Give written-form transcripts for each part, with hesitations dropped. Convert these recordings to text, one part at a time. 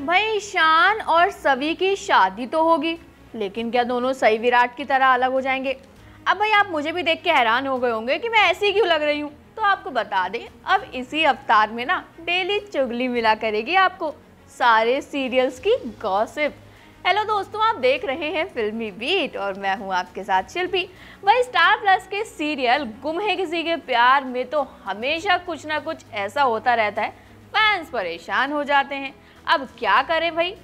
भाई ईशान और सवी की शादी तो होगी, लेकिन क्या दोनों सही विराट की तरह अलग हो जाएंगे? अब भाई आप मुझे भी देख के हैरान हो गए होंगे कि मैं ऐसी क्यों लग रही हूँ। तो आपको बता दें, अब इसी अवतार में ना डेली चुगली मिला करेगी आपको सारे सीरियल्स की गॉसिप। हेलो दोस्तों, आप देख रहे हैं फिल्मी बीट और मैं हूं आपके साथ शिल्पी। भाई स्टार प्लस के सीरियल गुम है किसी के प्यार में तो हमेशा कुछ ना कुछ ऐसा होता रहता है, फैंस परेशान हो जाते हैं। अब क्या करें भाई,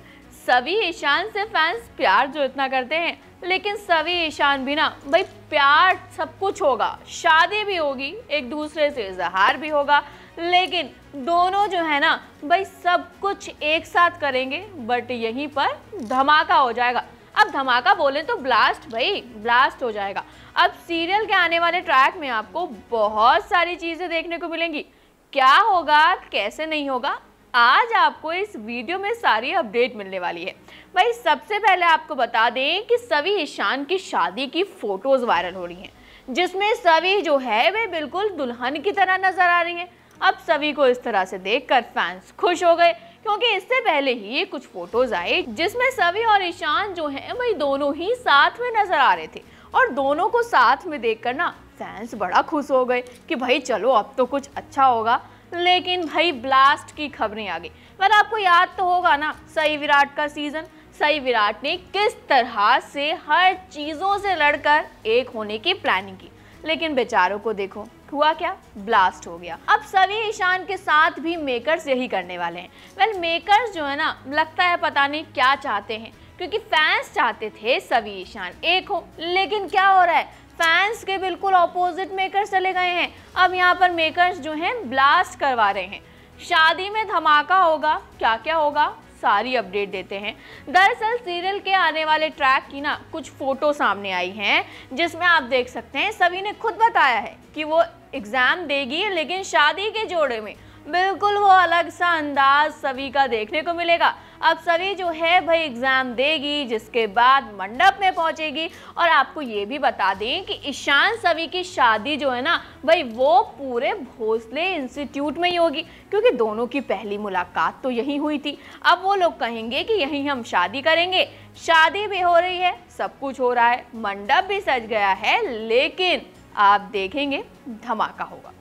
सभी ईशान से फैंस प्यार जो इतना करते हैं, लेकिन सभी ईशान भी ना भाई प्यार सब कुछ होगा, शादी भी होगी, एक दूसरे से इजहार भी होगा, लेकिन दोनों जो है ना भाई सब कुछ एक साथ करेंगे, बट यहीं पर धमाका हो जाएगा। अब धमाका बोले तो ब्लास्ट, भाई ब्लास्ट हो जाएगा। अब सीरियल के आने वाले ट्रैक में आपको बहुत सारी चीजें देखने को मिलेंगी। क्या होगा, कैसे नहीं होगा, आज आपको इस वीडियो में सारी अपडेट मिलने वाली है। भाई सबसे पहले आपको बता दें कि सवी ईशान की शादी की फोटोज वायरल हो रही हैं, जिसमें सवी जो है वे बिल्कुल दुल्हन की तरह नजर आ रही हैं। अब सभी को इस तरह से देखकर फैंस खुश हो गए, क्योंकि इससे पहले ही कुछ फोटोज आए जिसमें सवी और ईशान जो हैं भाई दोनों ही साथ में नजर आ रहे थे, और दोनों को साथ में देखकर ना फैंस बड़ा खुश हो गए कि भाई चलो अब तो कुछ अच्छा होगा। लेकिन भाई ब्लास्ट की खबरें आ गई। पर आपको याद तो होगा ना सही विराट का सीजन, सही विराट ने किस तरह से हर चीजों से लड़कर एक होने की प्लानिंग की, लेकिन बेचारों को देखो हुआ क्या, ब्लास्ट हो गया। अब सभी ईशान के साथ भी मेकर्स यही करने वाले हैं। वेल मेकर्स जो है ना लगता है पता नहीं क्या चाहते हैं, क्योंकि फैंस चाहते थे सभी ईशान एक हो, लेकिन क्या हो रहा है, फैंस के बिल्कुल ऑपोजिट मेकर्स चले गए हैं। अब यहाँ पर मेकर्स जो हैं ब्लास्ट करवा रहे हैं। शादी में धमाका होगा, क्या क्या होगा सारी अपडेट देते हैं। दरअसल सीरियल के आने वाले ट्रैक की ना कुछ फोटो सामने आई हैं, जिसमें आप देख सकते हैं सभी ने खुद बताया है कि वो एग्जाम देगी, लेकिन शादी के जोड़े में बिल्कुल वो अलग सा अंदाज सभी का देखने को मिलेगा। अब सभी जो है भाई एग्जाम देगी, जिसके बाद मंडप में पहुंचेगी। और आपको ये भी बता दें कि ईशान सभी की शादी जो है ना भाई वो पूरे भोसले इंस्टीट्यूट में ही होगी, क्योंकि दोनों की पहली मुलाकात तो यही हुई थी। अब वो लोग कहेंगे कि यहीं हम शादी करेंगे। शादी भी हो रही है, सब कुछ हो रहा है, मंडप भी सज गया है, लेकिन आप देखेंगे धमाका होगा।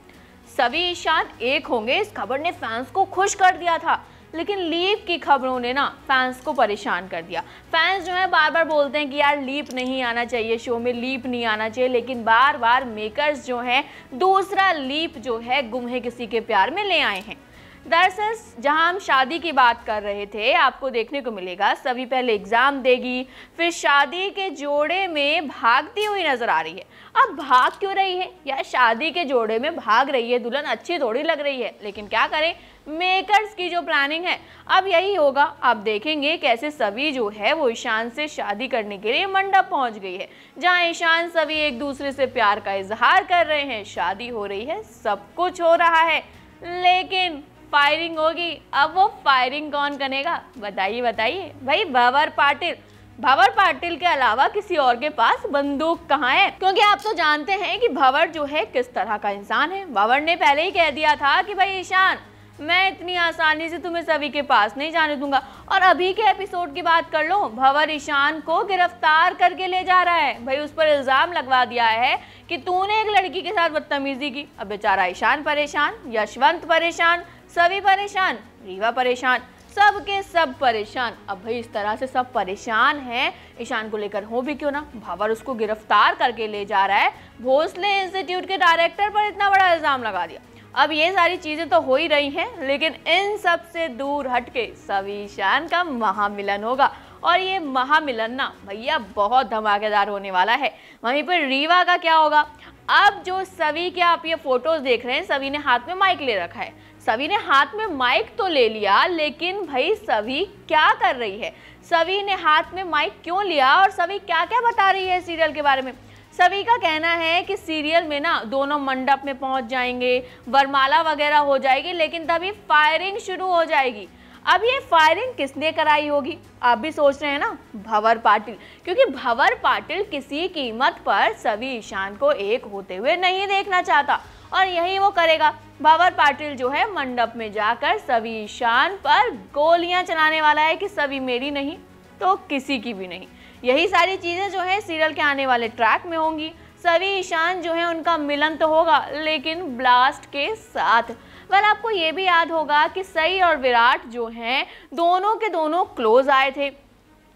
सभी ईशान एक होंगे, इस खबर ने फैंस को खुश कर दिया था, लेकिन लीप की खबरों ने ना फैंस को परेशान कर दिया। फैंस जो है बार बार बोलते हैं कि यार लीप नहीं आना चाहिए, शो में लीप नहीं आना चाहिए, लेकिन बार बार मेकर्स जो हैं दूसरा लीप जो है गुम है किसी के प्यार में ले आए हैं। दरअसल जहां हम शादी की बात कर रहे थे, आपको देखने को मिलेगा सभी पहले एग्जाम देगी, फिर शादी के जोड़े में भागती हुई नजर आ रही है। अब भाग क्यों रही है यार, शादी के जोड़े में भाग रही है दुल्हन, अच्छी थोड़ी लग रही है, लेकिन क्या करें, मेकर्स की जो प्लानिंग है अब यही होगा। आप देखेंगे कैसे सभी जो है वो ईशान से शादी करने के लिए मंडप पहुंच गई है, जहां ईशान सभी एक दूसरे से प्यार का इजहार कर रहे हैं, शादी हो रही है, सब कुछ हो रहा है, लेकिन फायरिंग होगी। अब वो फायरिंग कौन करेगा, बताइए बताइए भाई, भंवर पाटिल के अलावा किसी और के पास बंदूक कहाँ है? क्योंकि आप तो जानते हैं कि भंवर जो है किस तरह का इंसान है। भंवर ने पहले ही कह दिया था कि भाई ईशान, मैं इतनी आसानी से तुम्हें सभी के पास नहीं जाने दूंगा। और अभी के एपिसोड की बात कर लो, भंवर ईशान को गिरफ्तार करके ले जा रहा है। भाई उस पर इल्जाम लगवा दिया है कि तूने एक लड़की के साथ बदतमीजी की। अब बेचारा ईशान परेशान, यशवंत परेशान, सभी परेशान, रीवा परेशान, सब के सब परेशान। अब भाई इस तरह से सब परेशान हैं, ईशान को लेकर हो भी क्यों ना, भंवर उसको गिरफ्तार करके ले जा रहा है। भोसले इंस्टीट्यूट के डायरेक्टर पर इतना बड़ा इल्जाम लगा दिया। अब ये सारी चीजें तो हो ही रही हैं, लेकिन इन सब से दूर हटके सभी ईशान का महामिलन होगा, और ये महामिलन ना भैया बहुत धमाकेदार होने वाला है। वहीं पर रीवा का क्या होगा, अब जो सभी के आप ये फोटोज देख रहे हैं, सभी ने हाथ में माइक ले रखा है। सभी ने हाथ में माइक तो ले लिया, लेकिन भाई सभी क्या कर रही है, सभी ने हाथ में माइक क्यों लिया और सभी क्या क्या बता रही है सीरियल के बारे में। सभी का कहना है कि सीरियल में ना दोनों मंडप में पहुंच जाएंगे, वरमाला वगैरह हो जाएगी, लेकिन तभी फायरिंग शुरू हो जाएगी। अब ये फायरिंग किसने कराई होगी, आप भी सोच रहे हैं ना, भंवर पाटिल, क्योंकि भंवर पाटिल किसी कीमत पर सभी ईशान को एक होते हुए नहीं देखना चाहता। और यही वो करेगा। भंवर पाटिल जो है मंडप में जाकर सवी ईशान पर गोलियां चलाने वाला है कि सवी मेरी नहीं तो किसी की भी नहीं। यही सारी चीजें जो है सीरियल के आने वाले ट्रैक में होंगी। सवी ईशान जो है उनका मिलन तो होगा लेकिन ब्लास्ट के साथ। वेल आपको ये भी याद होगा कि सई और विराट जो हैं दोनों के दोनों क्लोज आए थे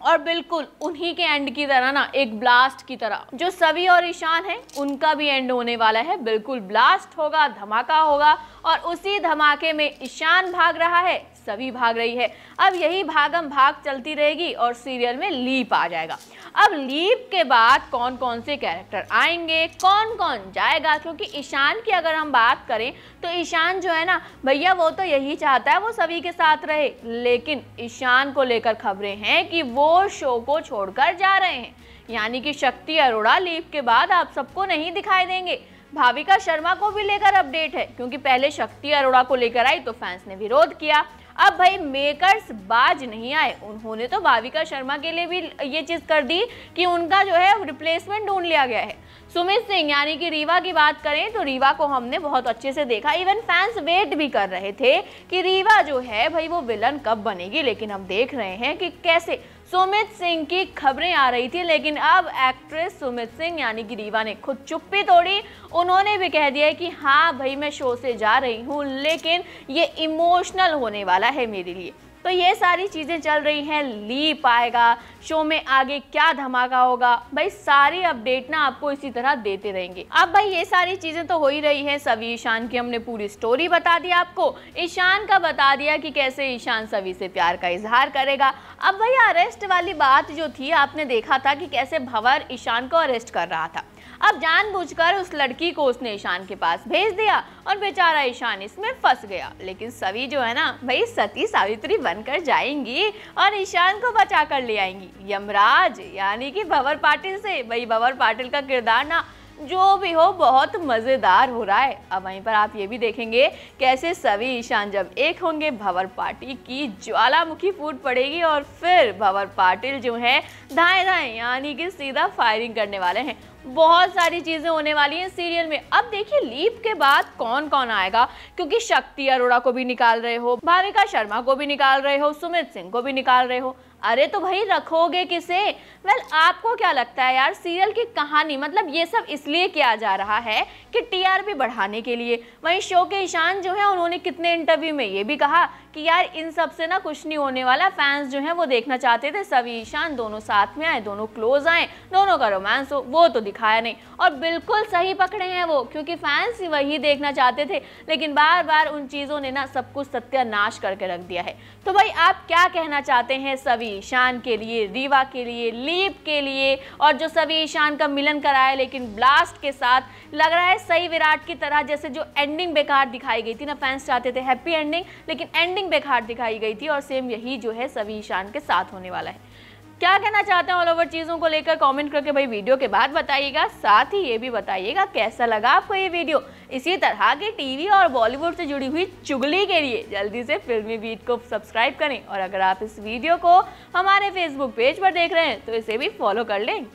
और बिल्कुल उन्हीं के एंड की तरह ना, एक ब्लास्ट की तरह जो सवी और ईशान है उनका भी एंड होने वाला है। बिल्कुल ब्लास्ट होगा, धमाका होगा और उसी धमाके में ईशान भाग रहा है, सभी भाग रही है। अब यही भागम भाग चलती रहेगी और सीरियल में लीप आ जाएगा। अब लीप के बाद कौन कौन से कैरेक्टर आएंगे, कौन कौन जाएगा, क्योंकि ईशान की अगर हम बात करें तो ईशान जो है ना भैया वो तो यही चाहता है वो सभी के साथ रहे, लेकिन ईशान को लेकर खबरें हैं कि वो शो को छोड़कर जा रहे हैं। यानी कि शक्ति अरोड़ा लीप के बाद आप सबको नहीं दिखाई देंगे। भाविका शर्मा को भी लेकर अपडेट है, क्योंकि पहले शक्ति अरोड़ा को लेकर आई तो फैंस ने विरोध किया। अब भाई मेकर्स बाज नहीं आए, उन्होंने तो भाविका शर्मा के लिए भी ये चीज कर दी कि उनका जो है रिप्लेसमेंट ढूंढ लिया गया है। सुमित सिंह यानी कि रीवा की बात करें तो रीवा को हमने बहुत अच्छे से देखा, इवन फैंस वेट भी कर रहे थे कि रीवा जो है भाई वो विलन कब बनेगी, लेकिन हम देख रहे हैं कि कैसे सुमित सिंह की खबरें आ रही थी, लेकिन अब एक्ट्रेस सुमित सिंह यानी कि रीवा ने खुद चुप्पी तोड़ी। उन्होंने भी कह दिया कि हाँ भाई मैं शो से जा रही हूँ, लेकिन ये इमोशनल होने वाला है मेरे लिए। तो ये सारी चीज़ें चल रही हैं, लीप आएगा, शो में आगे क्या धमाका होगा, भाई सारी अपडेट ना आपको इसी तरह देते रहेंगे। अब भाई ये सारी चीज़ें तो हो ही रही हैं, सवी ईशान की हमने पूरी स्टोरी बता दी आपको, ईशान का बता दिया कि कैसे ईशान सवी से प्यार का इजहार करेगा। अब भाई अरेस्ट वाली बात जो थी आपने देखा था कि कैसे भंवर ईशान को अरेस्ट कर रहा था। अब जानबूझकर उस लड़की को उसने ईशान के पास भेज दिया और बेचारा ईशान इसमें फंस गया। लेकिन सवी जो है ना भाई सती सावित्री बनकर जाएंगी और ईशान को बचा कर ले आएंगी यमराज यानी कि भंवर पाटिल से। भाई भंवर पाटिल का किरदार ना जो भी हो बहुत मज़ेदार हो रहा है। अब वहीं पर आप ये भी देखेंगे कैसे सवी ईशान जब एक होंगे भंवर पाटिल की ज्वालामुखी फूट पड़ेगी और फिर भंवर पाटिल जो है धाए धाए यानी कि सीधा फायरिंग करने वाले हैं। बहुत सारी चीज़ें होने वाली हैं सीरियल में। अब देखिए लीप के बाद कौन कौन आएगा, क्योंकि शक्ति अरोड़ा को भी निकाल रहे हो, भाविका शर्मा को भी निकाल रहे हो, सुमित सिंह को भी निकाल रहे हो। अरे तो भाई रखोगे किसे? वेल आपको क्या लगता है यार, सीरियल की कहानी मतलब ये सब इसलिए किया जा रहा है कि टीआरपी बढ़ाने के लिए। वहीं शो के ईशान जो है उन्होंने कितने इंटरव्यू में ये भी कहा कि यार इन सब से ना कुछ नहीं होने वाला, फैंस जो है वो देखना चाहते थे सवी ईशान दोनों साथ में आए, दोनों क्लोज आए, दोनों का रोमांस हो, वो तो दिखाया नहीं। और बिल्कुल सही पकड़े हैं वो, क्योंकि फैंस वही देखना चाहते थे, लेकिन बार बार उन चीज़ों ने ना सब कुछ सत्यानाश करके रख दिया है। तो भाई आप क्या कहना चाहते हैं सवी ईशान के लिए, रीवा के लिए, लीप के लिए, और जो सवी ईशान का मिलन कराया लेकिन ब्लास्ट के साथ लग रहा है सही विराट की तरह, जैसे जो एंडिंग बेकार दिखाई गई थी ना, फैंस चाहते थे हैप्पी एंडिंग लेकिन एंडिंग बेकार दिखाई गई थी, और सेम यही जो है सवी ईशान के साथ होने वाला है। क्या कहना चाहते हैं ऑल ओवर चीज़ों को लेकर कमेंट करके भाई वीडियो के बाद बताइएगा। साथ ही ये भी बताइएगा कैसा लगा आपको ये वीडियो। इसी तरह के टीवी और बॉलीवुड से जुड़ी हुई चुगली के लिए जल्दी से फिल्मी बीट को सब्सक्राइब करें, और अगर आप इस वीडियो को हमारे फेसबुक पेज पर देख रहे हैं तो इसे भी फॉलो कर लें।